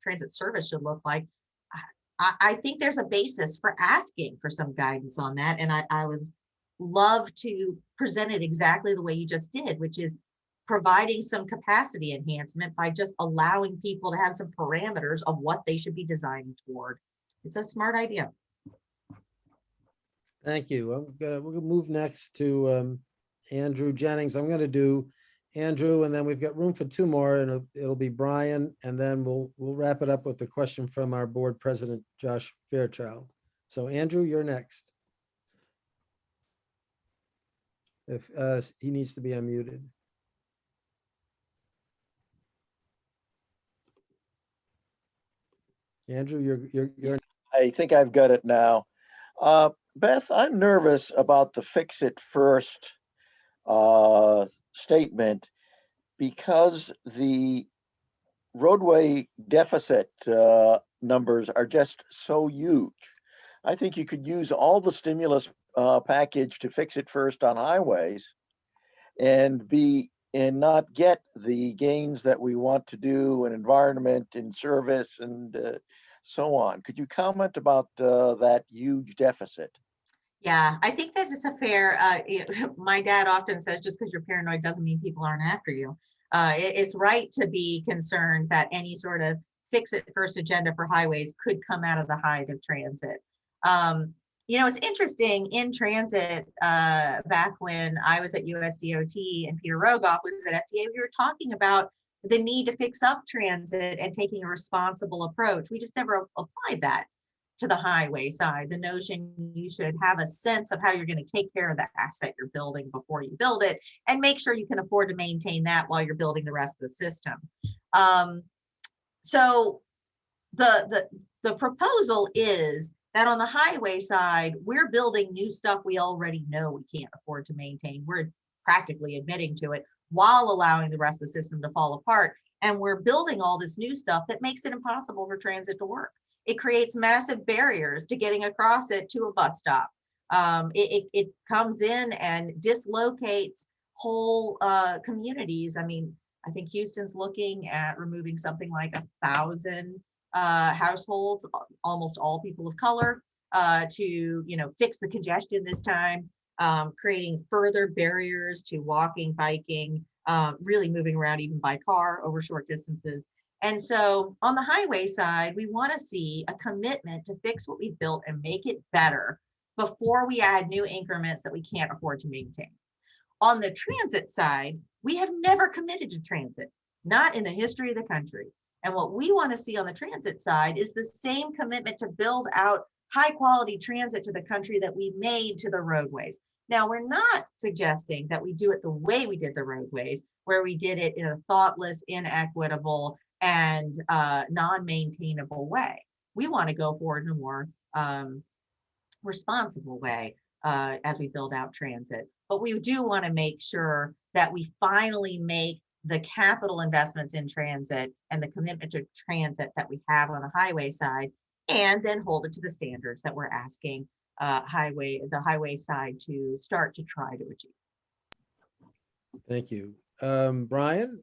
transit service should look like, I think there's a basis for asking for some guidance on that. And I would love to present it exactly the way you just did, which is providing some capacity enhancement by just allowing people to have some parameters of what they should be designing toward. It's a smart idea. Thank you. We're gonna move next to Andrew Jennings. I'm gonna do Andrew, and then we've got room for two more, and it'll be Brian, and then we'll wrap it up with the question from our board president, Josh Fairchild. So Andrew, you're next. If he needs to be unmuted. Andrew, you're. I think I've got it now. Beth, I'm nervous about the fix it first statement because the roadway deficit numbers are just so huge. I think you could use all the stimulus package to fix it first on highways and not get the gains that we want to do in environment, in service, and so on. Could you comment about that huge deficit? Yeah, I think that is a fair, my dad often says, just because you're paranoid doesn't mean people aren't after you. It's right to be concerned that any sort of fix it first agenda for highways could come out of the height of transit. It's interesting in transit, back when I was at USDOT and Peter Rogoff was at FDA, we were talking about the need to fix up transit and taking a responsible approach. We just never applied that to the highway side. The notion you should have a sense of how you're going to take care of the asset you're building before you build it and make sure you can afford to maintain that while you're building the rest of the system. So the proposal is that on the highway side, we're building new stuff we already know we can't afford to maintain. We're practically admitting to it while allowing the rest of the system to fall apart. And we're building all this new stuff that makes it impossible for transit to work. It creates massive barriers to getting across it to a bus stop. It comes in and dislocates whole communities. I mean, I think Houston's looking at removing something like 1,000 households, almost all people of color, to fix the congestion this time, creating further barriers to walking, biking, really moving around even by car over short distances. And so on the highway side, we want to see a commitment to fix what we've built and make it better before we add new increments that we can't afford to maintain. On the transit side, we have never committed to transit, not in the history of the country. And what we want to see on the transit side is the same commitment to build out high quality transit to the country that we made to the roadways. Now, we're not suggesting that we do it the way we did the roadways, where we did it in a thoughtless, inequitable, and non-maintainable way. We want to go forward in a more responsible way as we build out transit. But we do want to make sure that we finally make the capital investments in transit and the commitment to transit that we have on the highway side, and then hold it to the standards that we're asking the highway side to start to try to achieve. Thank you. Brian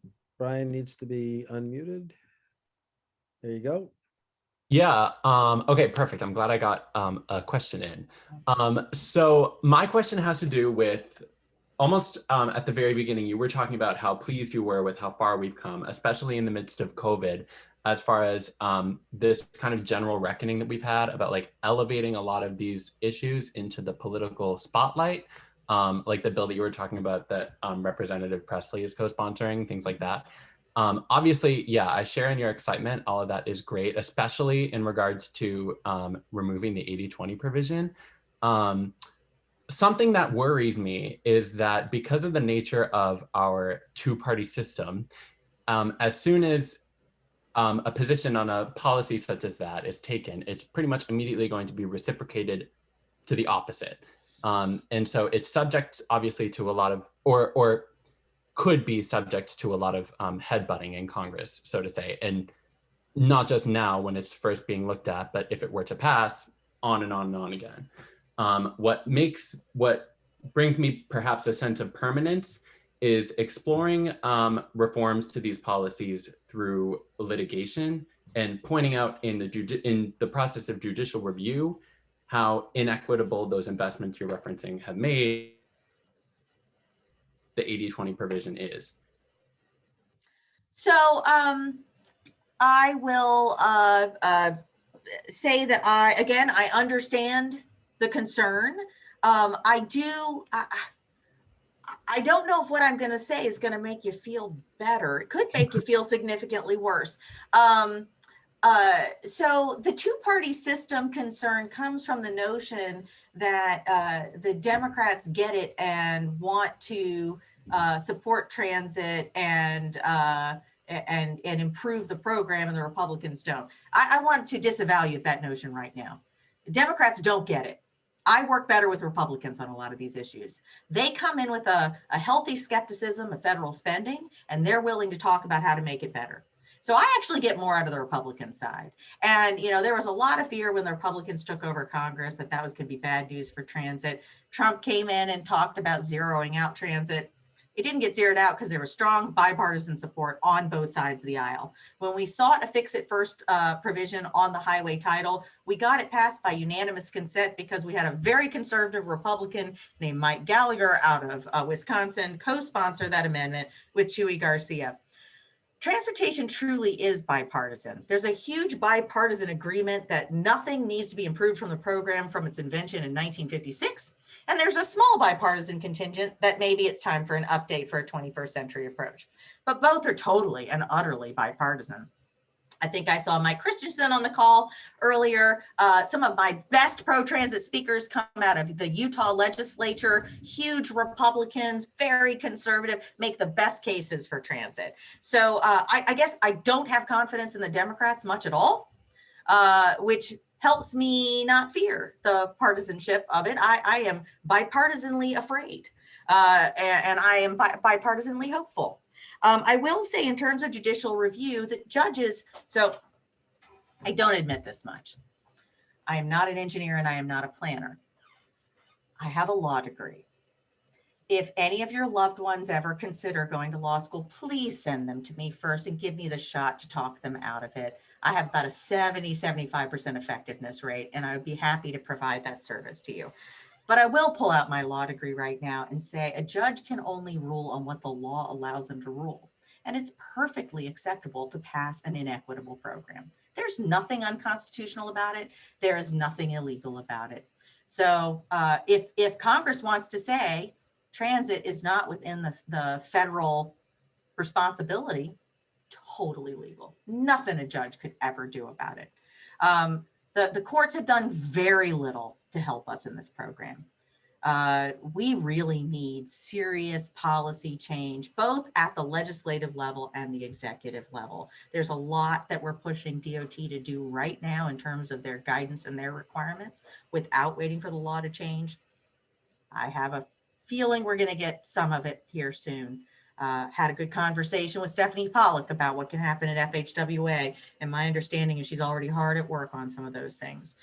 needs to be unmuted. There you go. Yeah, okay, perfect. I'm glad I got a question in. So my question has to do with almost at the very beginning, you were talking about how pleased you were with how far we've come, especially in the midst of COVID, as far as this kind of general reckoning that we've had about like elevating a lot of these issues into the political spotlight, like the bill that you were talking about that Representative Presley is co-sponsoring, things like that. Obviously, yeah, I share in your excitement. All of that is great, especially in regards to removing the 80-20 provision. Something that worries me is that because of the nature of our two-party system, as soon as a position on a policy such as that is taken, it's pretty much immediately going to be reciprocated to the opposite. And so it's subject, obviously, to a lot of, or could be subject to a lot of headbutting in Congress, so to say, and not just now when it's first being looked at, but if it were to pass, on and on and on again. What brings me perhaps a sense of permanence is exploring reforms to these policies through litigation and pointing out in the process of judicial review how inequitable those investments you're referencing have made the 80-20 provision is. So I will say that I understand the concern. I don't know if what I'm going to say is going to make you feel better. It could make you feel significantly worse. So the two-party system concern comes from the notion that the Democrats get it and want to support transit and improve the program, and the Republicans don't. I want to disavow you of that notion right now. Democrats don't get it. I work better with Republicans on a lot of these issues. They come in with a healthy skepticism of federal spending, and they're willing to talk about how to make it better. So I actually get more out of the Republican side. And, there was a lot of fear when the Republicans took over Congress that was going to be bad news for transit. Trump came in and talked about zeroing out transit. It didn't get zeroed out because there was strong bipartisan support on both sides of the aisle. When we sought a fix-it-first provision on the highway title, we got it passed by unanimous consent because we had a very conservative Republican named Mike Gallagher out of Wisconsin co-sponsor that amendment with Chuy Garcia. Transportation truly is bipartisan. There's a huge bipartisan agreement that nothing needs to be improved from the program from its invention in 1956. And there's a small bipartisan contingent that maybe it's time for an update for a 21st century approach. But both are totally and utterly bipartisan. I think I saw Mike Christensen on the call earlier. Some of my best pro-transit speakers come out of the Utah legislature, huge Republicans, very conservative, make the best cases for transit. So I guess I don't have confidence in the Democrats much at all, which helps me not fear the partisanship of it. I am bipartisanly afraid, and I am bipartisanly hopeful. I will say in terms of judicial review that judges, so I don't admit this much. I am not an engineer and I am not a planner. I have a law degree. if any of your loved ones ever consider going to law school, please send them to me first and give me the shot to talk them out of it. I have about a 75% effectiveness rate, and I would be happy to provide that service to you. But I will pull out my law degree right now and say a judge can only rule on what the law allows them to rule. And it's perfectly acceptable to pass an inequitable program. There's nothing unconstitutional about it. There is nothing illegal about it. So if Congress wants to say transit is not within the federal responsibility, totally legal. Nothing a judge could ever do about it. The courts have done very little to help us in this program. We really need serious policy change, both at the legislative level and the executive level. There's a lot that we're pushing DOT to do right now in terms of their guidance and their requirements without waiting for the law to change. I have a feeling we're going to get some of it here soon. Had a good conversation with Stephanie Pollock about what can happen at FHWA. And my understanding is she's already hard at work on some of those things.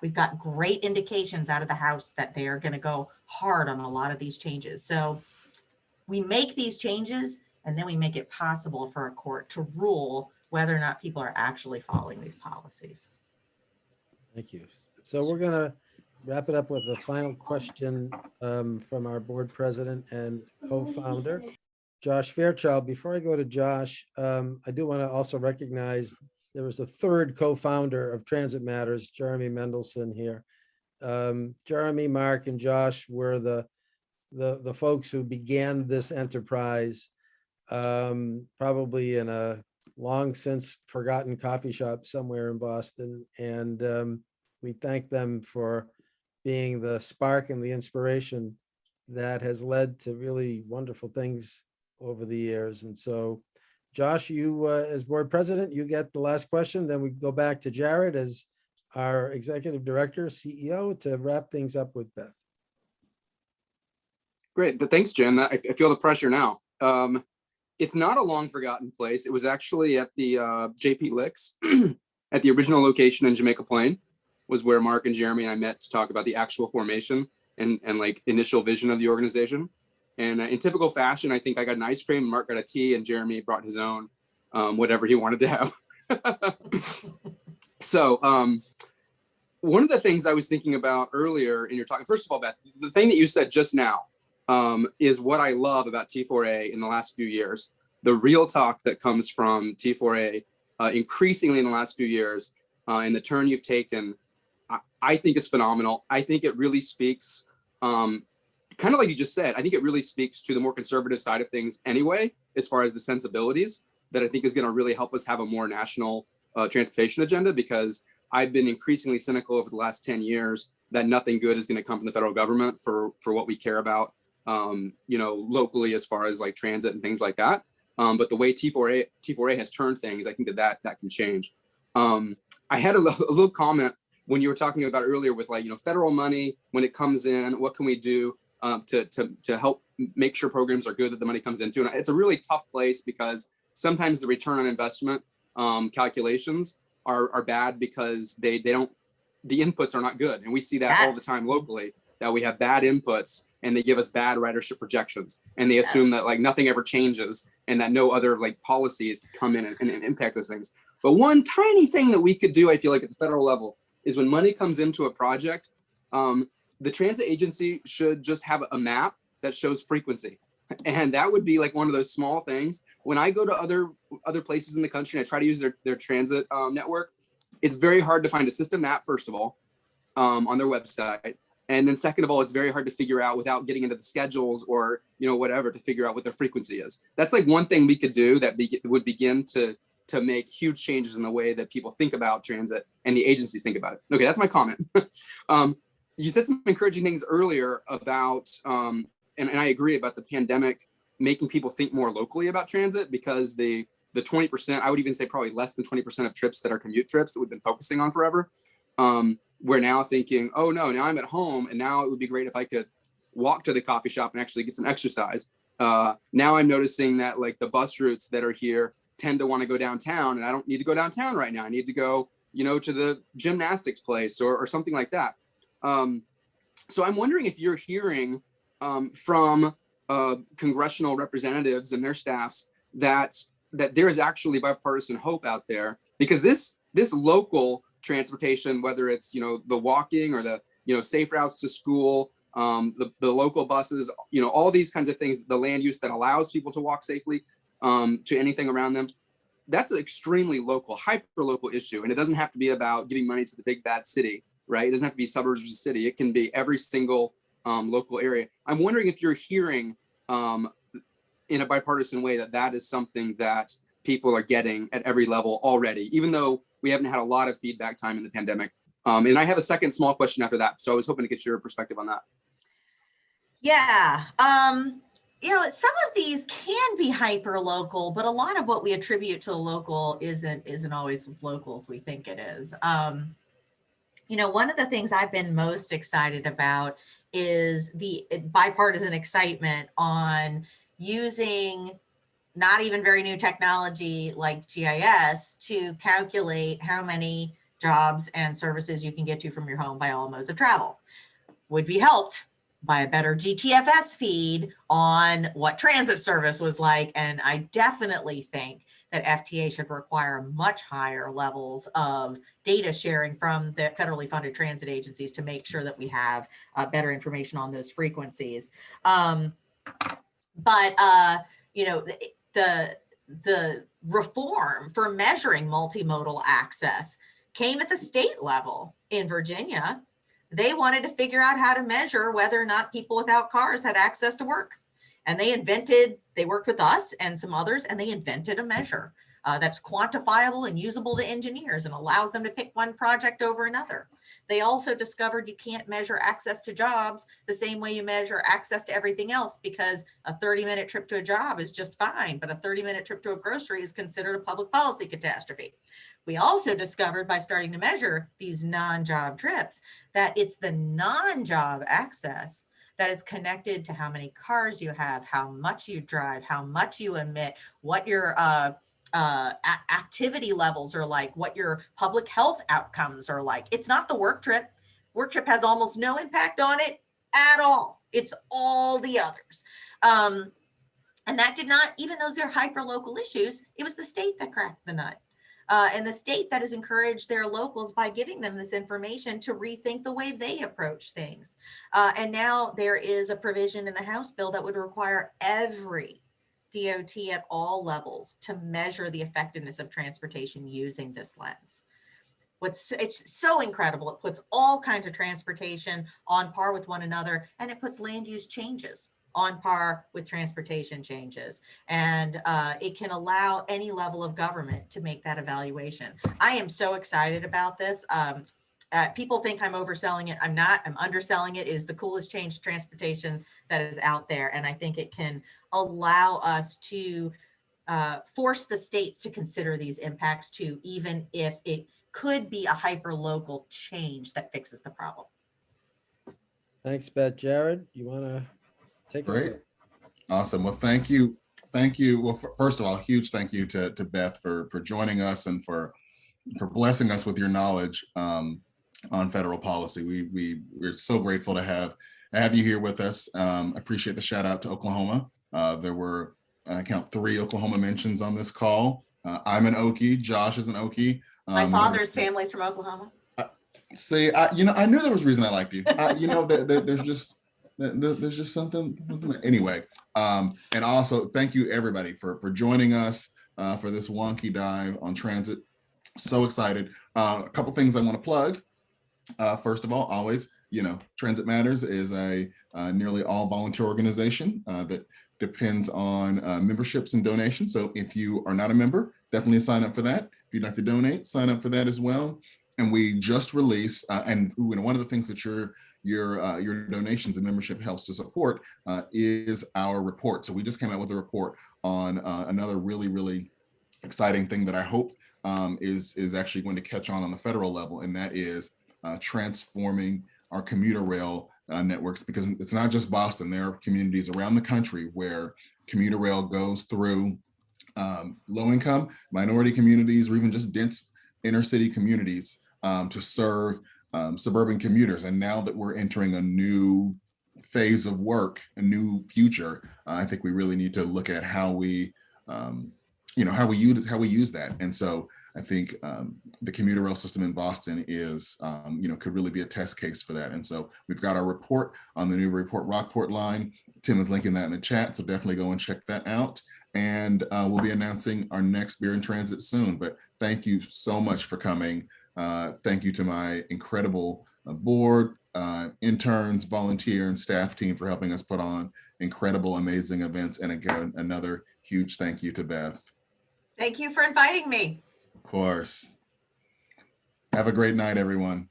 We've got great indications out of the House that they are going to go hard on a lot of these changes. So we make these changes and then we make it possible for a court to rule whether or not people are actually following these policies. Thank you. So we're going to wrap it up with a final question from our board president and co-founder, Josh Fairchild. Before I go to Josh, I do want to also recognize there was a third co-founder of Transit Matters, Jeremy Mendelson here. Jeremy, Mark, and Josh were the folks who began this enterprise, probably in a long since forgotten coffee shop somewhere in Boston. And we thank them for being the spark and the inspiration that has led to really wonderful things over the years. And so, Josh, you as board president, you get the last question. Then we go back to Jared as our executive director, CEO, to wrap things up with Beth. Great. Thanks, Jen. I feel the pressure now. It's not a long forgotten place. It was actually at the JP Licks at the original location in Jamaica Plain, was where Mark and Jeremy and I met to talk about the actual formation and like initial vision of the organization. And in typical fashion, I think I got an ice cream, Mark got a tea, and Jeremy brought his own, whatever he wanted to have. So one of the things I was thinking about earlier in your talk, first of all, Beth, the thing that you said just now is what I love about T4A in the last few years. The real talk that comes from T4A increasingly in the last few years and the turn you've taken, I think is phenomenal. I think it really speaks, kind of like you just said, I think it really speaks to the more conservative side of things anyway, as far as the sensibilities that I think is going to really help us have a more national transportation agenda, because I've been increasingly cynical over the last 10 years that nothing good is going to come from the federal government for what we care about, locally as far as like transit and things like that. But the way T4A has turned things, I think that can change. I had a little comment when you were talking about earlier with like, federal money, when it comes in, what can we do to help make sure programs are good that the money comes into? And it's a really tough place because sometimes the return on investment calculations are bad because the inputs are not good. And we see that all the time locally, that we have bad inputs and they give us bad ridership projections. And they assume that like nothing ever changes and that no other like policies come in and impact those things. But one tiny thing that we could do, I feel like at the federal level, is when money comes into a project, the transit agency should just have a map that shows frequency. And that would be like one of those small things. When I go to other places in the country and I try to use their transit network, it's very hard to find a system map, first of all, on their website. And then second of all, it's very hard to figure out without getting into the schedules or, whatever, to figure out what their frequency is. That's like one thing we could do that would begin to make huge changes in the way that people think about transit and the agencies think about it. Okay, that's my comment. You said some encouraging things earlier about, and I agree about the pandemic making people think more locally about transit, because the 20%, I would even say probably less than 20% of trips that are commute trips that we've been focusing on forever, we're now thinking, oh no, now I'm at home and now it would be great if I could walk to the coffee shop and actually get some exercise. Now I'm noticing that like the bus routes that are here tend to want to go downtown, and I don't need to go downtown right now. I need to go, to the gymnastics place or something like that. So I'm wondering if you're hearing from congressional representatives and their staffs that there is actually bipartisan hope out there, because this local transportation, whether it's the walking or the safe routes to school, the local buses, all these kinds of things, the land use that allows people to walk safely to anything around them, that's an extremely local, hyper local issue. And it doesn't have to be about giving money to the big bad city, right? It doesn't have to be suburbs of the city. It can be every single local area. I'm wondering if you're hearing in a bipartisan way that is something that people are getting at every level already, even though we haven't had a lot of feedback time in the pandemic. And I have a second small question after that. So I was hoping to get your perspective on that. Yeah. Some of these can be hyper local, but a lot of what we attribute to the local isn't always as local as we think it is. One of the things I've been most excited about is the bipartisan excitement on using not even very new technology like GIS to calculate how many jobs and services you can get to from your home by all modes of travel. Would be helped by a better GTFS feed on what transit service was like. And I definitely think that FTA should require much higher levels of data sharing from the federally funded transit agencies to make sure that we have better information on those frequencies. The reform for measuring multimodal access came at the state level in Virginia. They wanted to figure out how to measure whether or not people without cars had access to work. And they worked with us and some others, and they invented a measure that's quantifiable and usable to engineers and allows them to pick one project over another. They also discovered you can't measure access to jobs the same way you measure access to everything else, because a 30-minute trip to a job is just fine, but a 30-minute trip to a grocery is considered a public policy catastrophe. We also discovered by starting to measure these non-job trips that it's the non-job access that is connected to how many cars you have, how much you drive, how much you emit, what your activity levels are like, what your public health outcomes are like. It's not the work trip. Work trip has almost no impact on it at all. It's all the others. And that did not, even though they're hyper local issues, it was the state that cracked the nut. And the state that has encouraged their locals by giving them this information to rethink the way they approach things. And now there is a provision in the House bill that would require every DOT at all levels to measure the effectiveness of transportation using this lens. It's so incredible. It puts all kinds of transportation on par with one another, and it puts land use changes on par with transportation changes. And it can allow any level of government to make that evaluation. I am so excited about this. People think I'm overselling it. I'm not. I'm underselling it. It is the coolest change to transportation that is out there. And I think it can allow us to force the states to consider these impacts too, even if it could be a hyper local change that fixes the problem. Thanks, Beth. Jared, you want to take it Great. away? Awesome. Well, thank you. Thank you. Well, first of all, huge thank you to Beth for joining us and for blessing us with your knowledge on federal policy. We're so grateful to have you here with us. Appreciate the shout out to Oklahoma. There were, I count 3 Oklahoma mentions on this call. I'm an Okie. Josh is an Okie. My father's family's from Oklahoma. See, I knew there was a reason I liked you. There's just something. Anyway, and also thank you everybody for joining us for this wonky dive on transit. So excited. A couple things I want to plug. First of all, always, Transit Matters is a nearly all volunteer organization that depends on memberships and donations. So if you are not a member, definitely sign up for that. If you'd like to donate, sign up for that as well. And we just released, and one of the things that your donations and membership helps to support is our report. So we just came out with a report on another really, really exciting thing that I hope is actually going to catch on the federal level, and that is transforming our commuter rail networks, because it's not just Boston. There are communities around the country where commuter rail goes through low income, minority communities, or even just dense inner city communities to serve suburban commuters. And now that we're entering a new phase of work, a new future, I think we really need to look at how we, how we use that. And so I think the commuter rail system in Boston is, could really be a test case for that. And so we've got our report on the new report Rockport line. Tim is linking that in the chat, so definitely go and check that out. And we'll be announcing our next Beer in Transit soon. But thank you so much for coming. Thank you to my incredible board, interns, volunteer, and staff team for helping us put on incredible, amazing events. And again, another huge thank you to Beth. Thank you for inviting me. Of course. Have a great night, everyone.